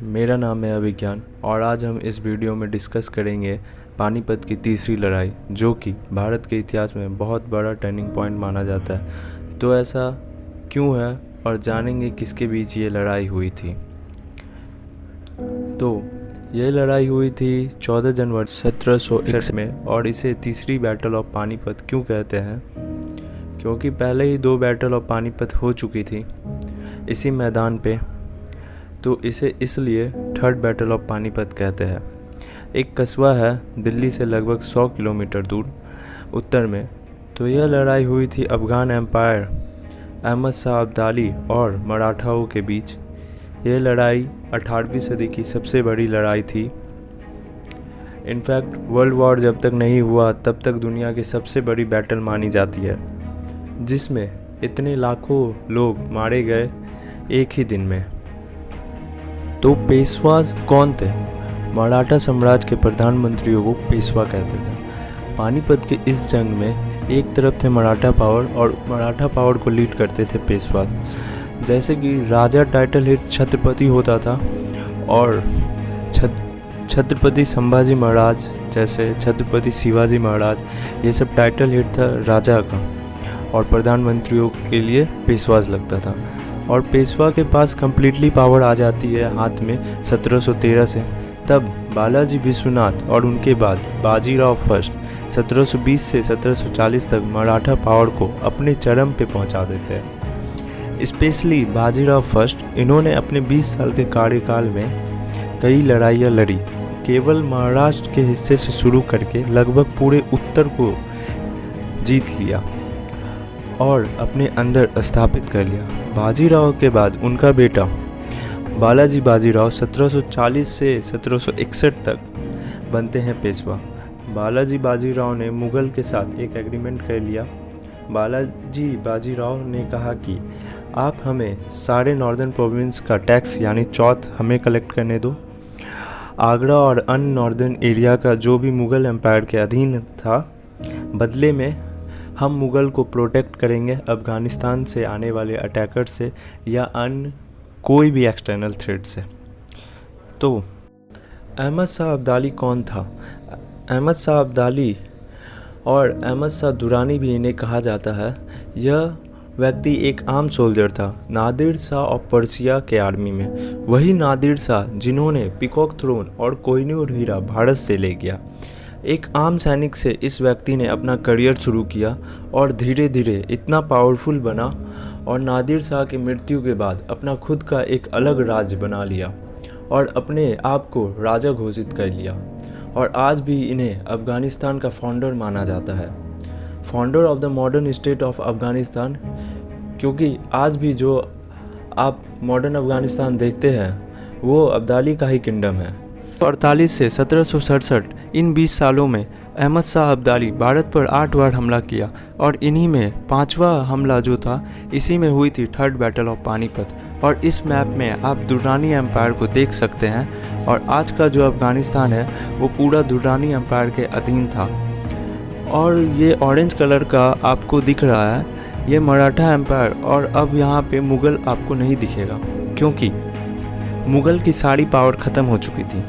मेरा नाम है अभिज्ञान और आज हम इस वीडियो में डिस्कस करेंगे पानीपत की तीसरी लड़ाई, जो कि भारत के इतिहास में बहुत बड़ा टर्निंग पॉइंट माना जाता है। तो ऐसा क्यों है और जानेंगे किसके बीच ये लड़ाई हुई थी। तो ये लड़ाई हुई थी 14 जनवरी 1761 में और इसे तीसरी बैटल ऑफ पानीपत क्यों कहते हैं, क्योंकि पहले ही 2 बैटल ऑफ पानीपत हो चुकी थी इसी मैदान पे, तो इसे इसलिए थर्ड बैटल ऑफ पानीपत कहते हैं। एक कस्बा है दिल्ली से लगभग 100 किलोमीटर दूर उत्तर में। तो यह लड़ाई हुई थी अफ़गान एम्पायर, अहमद शाह अब्दाली और मराठाओं के बीच। यह लड़ाई 18वीं सदी की सबसे बड़ी लड़ाई थी। इनफैक्ट वर्ल्ड वॉर जब तक नहीं हुआ तब तक दुनिया की सबसे बड़ी बैटल मानी जाती है, जिसमें इतने लाखों लोग मारे गए एक ही दिन में। तो पेशवा कौन थे? मराठा साम्राज्य के प्रधानमंत्रियों को पेशवा कहते थे। पानीपत के इस जंग में एक तरफ थे मराठा पावर और मराठा पावर को लीड करते थे पेशवा। जैसे कि राजा टाइटल हिट छत्रपति होता था और छत्रपति संभाजी महाराज, जैसे छत्रपति शिवाजी महाराज, ये सब टाइटल हिट था राजा का और प्रधानमंत्रियों के लिए पेशवाज लगता था। और पेशवा के पास कम्प्लीटली पावर आ जाती है हाथ में 1713 से। तब बालाजी विश्वनाथ और उनके बाद बाजीराव फर्स्ट 1720 से 1740 तक मराठा पावर को अपने चरम पे पहुंचा देते हैं। स्पेशली बाजीराव फर्स्ट, इन्होंने अपने 20 साल के कार्यकाल में कई लड़ाइयाँ लड़ी, केवल महाराष्ट्र के हिस्से से शुरू करके लगभग पूरे उत्तर को जीत लिया और अपने अंदर स्थापित कर लिया। बाजीराव के बाद उनका बेटा बालाजी बाजीराव 1740 से 1761 तक बनते हैं पेशवा। बालाजी बाजीराव ने मुग़ल के साथ एक एग्रीमेंट कर लिया। बालाजी बाजीराव ने कहा कि आप हमें सारे नॉर्दर्न प्रोविंस का टैक्स यानी चौथ हमें कलेक्ट करने दो। आगरा और अन्य नॉर्दर्न एरिया का जो भी मुग़ल एम्पायर के अधीन था, बदले में हम मुग़ल को प्रोटेक्ट करेंगे अफ़गानिस्तान से आने वाले अटैकर से या अन्य कोई भी एक्सटर्नल थ्रेट से। तो अहमद शाह अब्दाली कौन था? अहमद शाह अब्दाली और अहमद शाह दुरानी भी इन्हें कहा जाता है। यह व्यक्ति एक आम सोल्जर था नादिर शाह ऑफ पर्सिया के आर्मी में। वही नादिर शाह जिन्होंने पीकॉक थ्रोन और कोहिनूर हीरा भारत से ले गया। एक आम सैनिक से इस व्यक्ति ने अपना करियर शुरू किया और धीरे धीरे इतना पावरफुल बना और नादिर शाह की मृत्यु के बाद अपना खुद का एक अलग राज्य बना लिया और अपने आप को राजा घोषित कर लिया। और आज भी इन्हें अफ़गानिस्तान का फाउंडर माना जाता है, founder of the modern state of Afghanistan, क्योंकि आज भी जो आप मॉडर्न अफ़गानिस्तान देखते हैं वो अब्दाली का ही किंगडम है। 48 से 1767 इन 20 सालों में अहमद शाह अब्दाली भारत पर 8 बार हमला किया और इन्हीं में 5वां हमला जो था इसी में हुई थी थर्ड बैटल ऑफ पानीपत। और इस मैप में आप दुर्रानी एम्पायर को देख सकते हैं और आज का जो अफ़गानिस्तान है वो पूरा दुर्रानी एम्पायर के अधीन था। और ये ऑरेंज कलर का आपको दिख रहा है, ये मराठा एम्पायर, और अब यहाँ पे मुग़ल आपको नहीं दिखेगा क्योंकि मुग़ल की सारी पावर ख़त्म हो चुकी थी।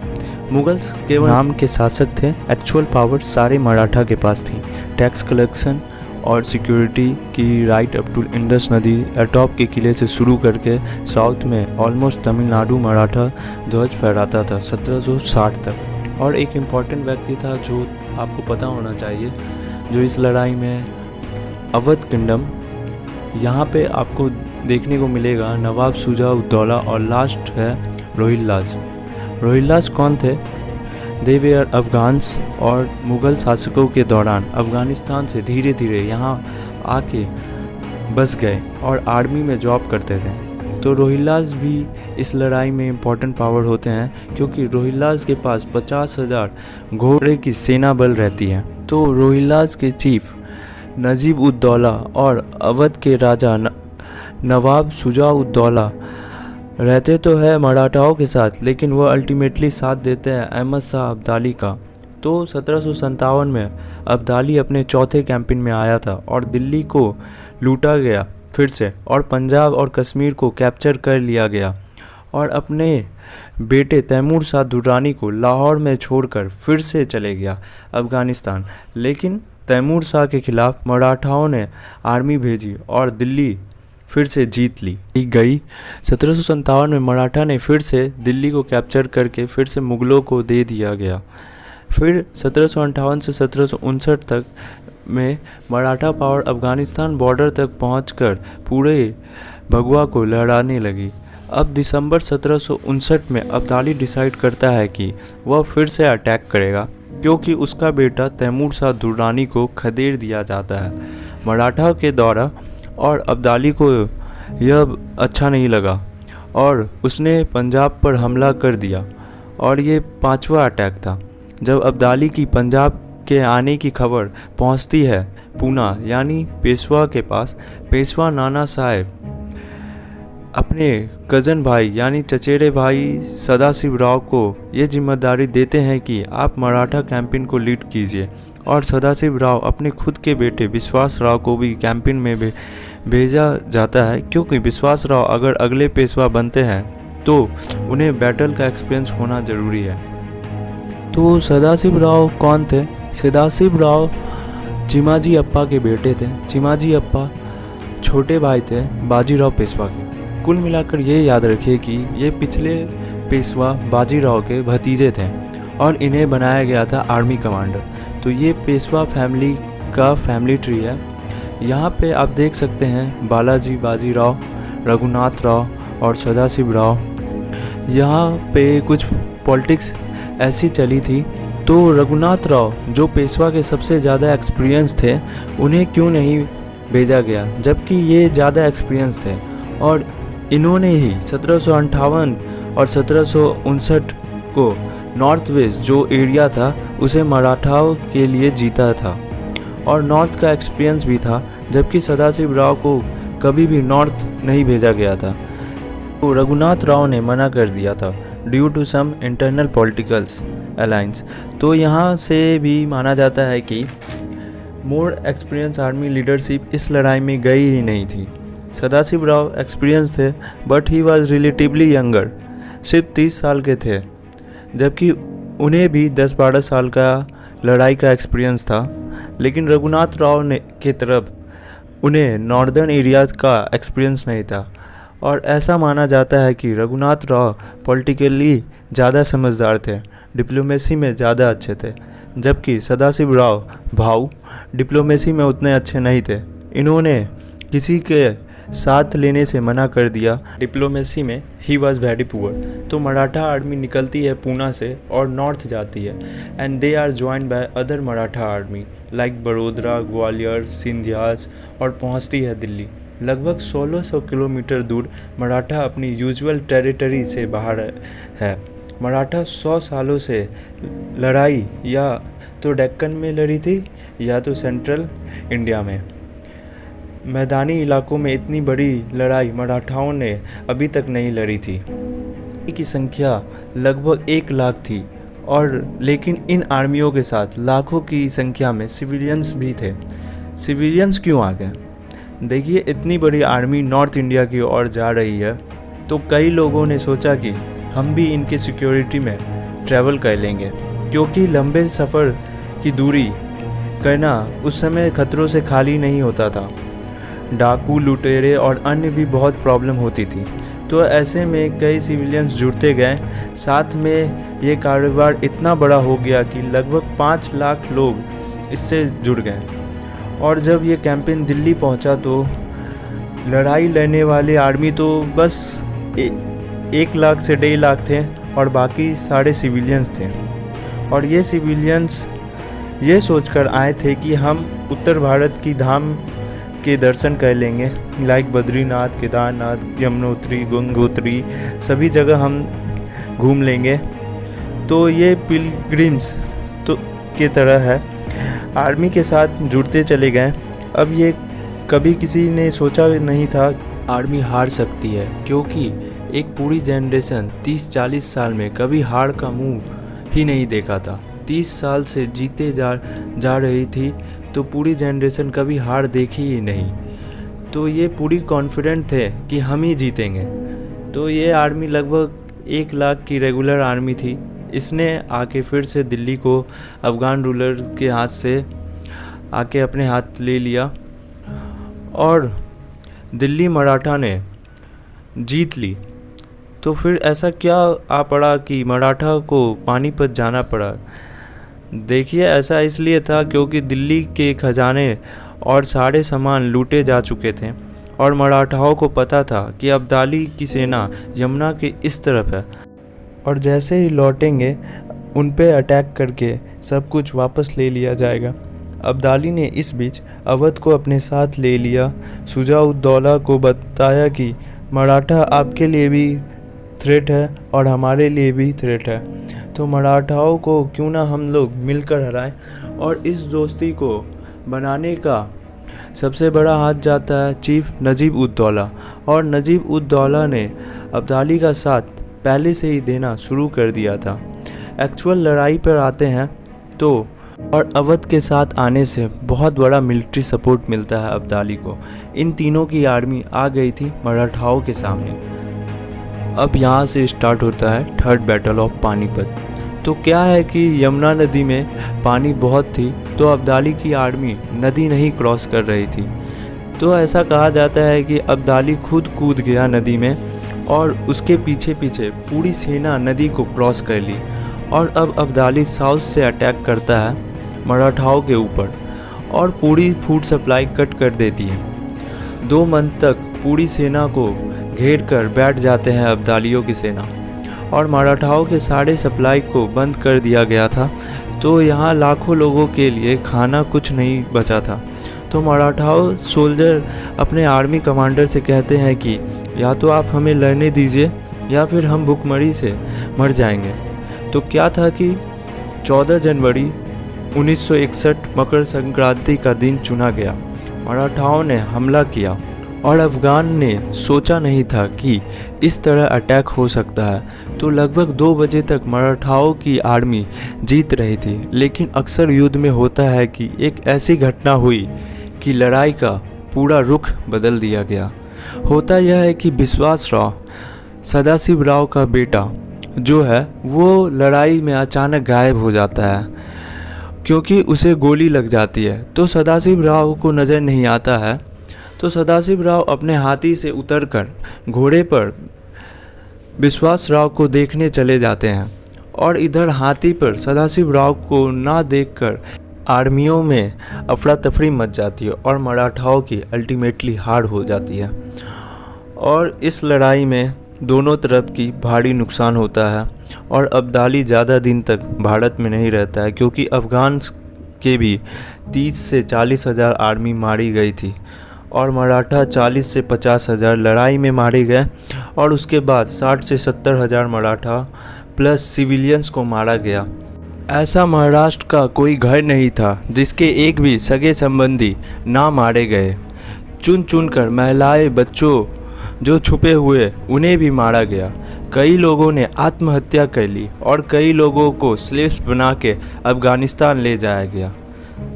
मुग़ल्स केवल नाम के शासक थे, एक्चुअल पावर सारे मराठा के पास थी। टैक्स कलेक्शन और सिक्योरिटी की राइट अप टू इंडस नदी, एटॉप के किले से शुरू करके साउथ में ऑलमोस्ट तमिलनाडु मराठा ध्वज फहराता था 1760 तक। और एक इम्पॉर्टेंट व्यक्ति था जो आपको पता होना चाहिए, जो इस लड़ाई में अवध किंगडम, यहाँ पे आपको देखने को मिलेगा नवाब शुजा-उद-दौला और लास्ट है रोहिल्लाज। रोहिल्लाज कौन थे? दे वेयर अफ़गान्स और मुग़ल शासकों के दौरान अफ़गानिस्तान से धीरे धीरे यहाँ आके बस गए और आर्मी में जॉब करते थे। तो रोहिल्लाज भी इस लड़ाई में इम्पॉर्टेंट पावर होते हैं क्योंकि रोहिल्लाज के पास 50,000 घोड़े की सेना बल रहती है। तो रोहिल्लाज के चीफ नजीब-उद-दौला और अवध के राजा नवाब शुजा-उद-दौला रहते तो है मराठाओं के साथ, लेकिन वह अल्टीमेटली साथ देते हैं अहमद शाह अब्दाली का। तो 1757 में अब्दाली अपने चौथे कैंपेन में आया था और दिल्ली को लूटा गया फिर से और पंजाब और कश्मीर को कैप्चर कर लिया गया और अपने बेटे तैमूर शाह दुर्रानी को लाहौर में छोड़कर फिर से चले गया अफ़गानिस्तान। लेकिन तैमूर शाह के खिलाफ मराठाओं ने आर्मी भेजी और दिल्ली फिर से जीत ली गई। 1757 में मराठा ने फिर से दिल्ली को कैप्चर करके फिर से मुग़लों को दे दिया गया। फिर 1758 से 1759 तक में मराठा पावर अफ़गानिस्तान बॉर्डर तक पहुंचकर पूरे भगवा को लहराने लगी। अब दिसंबर 1759 में अब्दाली डिसाइड करता है कि वह फिर से अटैक करेगा, क्योंकि उसका बेटा तैमूर शाह दुर्रानी को खदेड़ दिया जाता है मराठा के द्वारा। और अब्दाली को यह अच्छा नहीं लगा और उसने पंजाब पर हमला कर दिया और ये 5वां अटैक था। जब अब्दाली की पंजाब के आने की खबर पहुंचती है पूना यानी पेशवा के पास, पेशवा नाना साहेब अपने कज़न भाई यानी चचेरे भाई सदाशिव राव को ये जिम्मेदारी देते हैं कि आप मराठा कैंपेन को लीड कीजिए। और सदाशिव राव अपने खुद के बेटे विश्वास राव को भी कैंपेन में भेजा जाता है, क्योंकि विश्वास राव अगर अगले पेशवा बनते हैं तो उन्हें बैटल का एक्सपीरियंस होना ज़रूरी है। तो सदाशिव राव कौन थे? सदाशिव राव चिमाजी अप्पा के बेटे थे। चिमाजी अप्पा छोटे भाई थे बाजीराव पेशवा के। कुल मिलाकर ये याद रखिए कि ये पिछले पेशवा बाजीराव के भतीजे थे और इन्हें बनाया गया था आर्मी कमांडर। तो ये पेशवा फैमिली का फैमिली ट्री है। यहाँ पे आप देख सकते हैं बालाजी बाजीराव, रघुनाथ राव और सदाशिव राव। यहाँ पे कुछ पॉलिटिक्स ऐसी चली थी। तो रघुनाथ राव जो पेशवा के सबसे ज़्यादा एक्सपीरियंस थे, उन्हें क्यों नहीं भेजा गया, जबकि ये ज़्यादा एक्सपीरियंस थे। और इन्होंने ही 1758 और 1759 को नॉर्थ वेस्ट जो एरिया था उसे मराठाओं के लिए जीता था और नॉर्थ का एक्सपीरियंस भी था, जबकि सदाशिव राव को कभी भी नॉर्थ नहीं भेजा गया था। तो रघुनाथ राव ने मना कर दिया था due to some internal politicals alliance. तो यहाँ से भी माना जाता है कि मोर एक्सपीरियंस आर्मी लीडरशिप इस लड़ाई में गई ही नहीं थी। सदाशिव राव एक्सपीरियंस थे but he was relatively younger, सिर्फ 30 साल के थे, जबकि उन्हें भी 10-12 साल का लड़ाई का एक्सपीरियंस था। लेकिन रघुनाथ राव ने के तरफ उन्हें नॉर्दर्न एरिया का एक्सपीरियंस नहीं था। और ऐसा माना जाता है कि रघुनाथ राव पॉलिटिकली ज़्यादा समझदार थे, डिप्लोमेसी में ज़्यादा अच्छे थे, जबकि सदाशिव राव भाऊ डिप्लोमेसी में उतने अच्छे नहीं थे। इन्होंने किसी के साथ लेने से मना कर दिया, डिप्लोमेसी में ही वॉज वेरी पुअर। तो मराठा आर्मी निकलती है पूना से और नॉर्थ जाती है and they are joined by other Maratha army like Vadodara, Gwalior, Scindias और पहुंचती है दिल्ली। लगभग 1600 किलोमीटर दूर मराठा अपनी यूजुअल टेरिटरी से बाहर है। मराठा 100 सालों से लड़ाई या तो डेक्कन में लड़ी थी या तो सेंट्रल इंडिया में। मैदानी इलाकों में इतनी बड़ी लड़ाई मराठाओं ने अभी तक नहीं लड़ी थी। इनकी संख्या लगभग 1 लाख थी और लेकिन इन आर्मियों के साथ लाखों की संख्या में सिविलियंस भी थे। सिविलियंस क्यों आ गए? देखिए, इतनी बड़ी आर्मी नॉर्थ इंडिया की ओर जा रही है तो कई लोगों ने सोचा कि हम भी इनके सिक्योरिटी में ट्रैवल कर लेंगे, क्योंकि लंबे सफ़र की दूरी करना उस समय खतरों से खाली नहीं होता था। डाकू, लुटेरे और अन्य भी बहुत प्रॉब्लम होती थी। तो ऐसे में कई सिविलियंस जुड़ते गए। साथ में ये कारोबार इतना बड़ा हो गया कि लगभग 5 लाख लोग इससे जुड़ गए। और जब ये कैंपेन दिल्ली पहुंचा तो लड़ाई लड़ने वाले आर्मी तो बस 1 लाख से 1.5 लाख थे और बाकी सारे सिविलियंस थे। और ये सिविलियंस ये सोचकर आए थे कि हम उत्तर भारत की धाम के दर्शन कर लेंगे, लाइक बद्रीनाथ, केदारनाथ, यमुनोत्री, गंगोत्री, सभी जगह हम घूम लेंगे। तो ये पिलग्रिम्स तो के तरह है, आर्मी के साथ जुड़ते चले गए। अब ये कभी किसी ने सोचा नहीं था आर्मी हार सकती है, क्योंकि एक पूरी जनरेशन 30-40 साल में कभी हार का मुंह ही नहीं देखा था। 30 साल से जीते जा रही थी तो पूरी जनरेशन कभी हार देखी ही नहीं। तो ये पूरी कॉन्फिडेंट थे कि हम ही जीतेंगे। तो ये आर्मी लगभग 1 लाख की रेगुलर आर्मी थी। इसने आके फिर से दिल्ली को अफ़गान रूलर के हाथ से आके अपने हाथ ले लिया और दिल्ली मराठा ने जीत ली। तो फिर ऐसा क्या आ पड़ा कि मराठा को पानीपत जाना पड़ा? देखिए, ऐसा इसलिए था क्योंकि दिल्ली के खजाने और सारे सामान लूटे जा चुके थे और मराठाओं को पता था कि अब्दाली की सेना यमुना के इस तरफ है और जैसे ही लौटेंगे उन पे अटैक करके सब कुछ वापस ले लिया जाएगा। अब्दाली ने इस बीच अवध को अपने साथ ले लिया। शुजा-उद-दौला को बताया कि मराठा आपके लिए भी थ्रेट है और हमारे लिए भी थ्रेट है, तो मराठाओं को क्यों ना हम लोग मिलकर हराएं। और इस दोस्ती को बनाने का सबसे बड़ा हाथ जाता है चीफ नजीब-उद-दौला। और नजीब-उद-दौला ने अब्दाली का साथ पहले से ही देना शुरू कर दिया था। एक्चुअल लड़ाई पर आते हैं तो और अवध के साथ आने से बहुत बड़ा मिलिट्री सपोर्ट मिलता है अब्दाली को। इन तीनों की आर्मी आ गई थी मराठाओं के सामने। अब यहाँ से स्टार्ट होता है थर्ड बैटल ऑफ पानीपत। तो क्या है कि यमुना नदी में पानी बहुत थी, तो अब्दाली की आर्मी नदी नहीं क्रॉस कर रही थी। तो ऐसा कहा जाता है कि अब्दाली खुद कूद गया नदी में और उसके पीछे पीछे पूरी सेना नदी को क्रॉस कर ली। और अब अब्दाली साउथ से अटैक करता है मराठाओं के ऊपर और पूरी फूड सप्लाई कट कर देती है। 2 मंथ तक पूरी सेना को घेर कर बैठ जाते हैं अब्दालियों की सेना और मराठाओं के सारे सप्लाई को बंद कर दिया गया था। तो यहाँ लाखों लोगों के लिए खाना कुछ नहीं बचा था। तो मराठाओं सोल्जर अपने आर्मी कमांडर से कहते हैं कि या तो आप हमें लड़ने दीजिए या फिर हम भूखमरी से मर जाएंगे। तो क्या था कि 14 जनवरी 1961 मकर संक्रांति का दिन चुना गया। मराठाओं ने हमला किया और अफ़गान ने सोचा नहीं था कि इस तरह अटैक हो सकता है। तो लगभग 2 बजे तक मराठाओं की आर्मी जीत रही थी। लेकिन अक्सर युद्ध में होता है कि एक ऐसी घटना हुई कि लड़ाई का पूरा रुख बदल दिया गया। होता यह है कि विश्वास राव, सदाशिव राव का बेटा जो है, वो लड़ाई में अचानक गायब हो जाता है क्योंकि उसे गोली लग जाती है। तो सदाशिव राव को नज़र नहीं आता है। तो सदाशिव राव अपने हाथी से उतरकर घोड़े पर विश्वास राव को देखने चले जाते हैं और इधर हाथी पर सदाशिव राव को ना देखकर आर्मियों में अफरा तफरी मच जाती है और मराठाओं की अल्टीमेटली हार हो जाती है। और इस लड़ाई में दोनों तरफ की भारी नुकसान होता है और अब्दाली ज़्यादा दिन तक भारत में नहीं रहता है क्योंकि अफ़गान के भी 30 से 40 हज़ार आर्मी मारी गई थी और मराठा 40 से 50 हज़ार लड़ाई में मारे गए। और उसके बाद 60 से 70 हज़ार मराठा प्लस सिविलियंस को मारा गया। ऐसा महाराष्ट्र का कोई घर नहीं था जिसके एक भी सगे संबंधी ना मारे गए। चुन चुन कर महिलाएं, बच्चों जो छुपे हुए उन्हें भी मारा गया। कई लोगों ने आत्महत्या कर ली और कई लोगों को स्लेव्स बना के अफ़गानिस्तान ले जाया गया।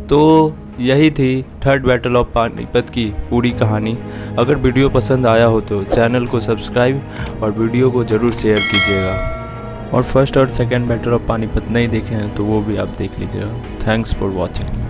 तो यही थी थर्ड बैटल ऑफ पानीपत की पूरी कहानी। अगर वीडियो पसंद आया हो तो चैनल को सब्सक्राइब और वीडियो को ज़रूर शेयर कीजिएगा। और फर्स्ट और सेकंड बैटल ऑफ पानीपत नहीं देखे हैं तो वो भी आप देख लीजिएगा। Thanks for watching.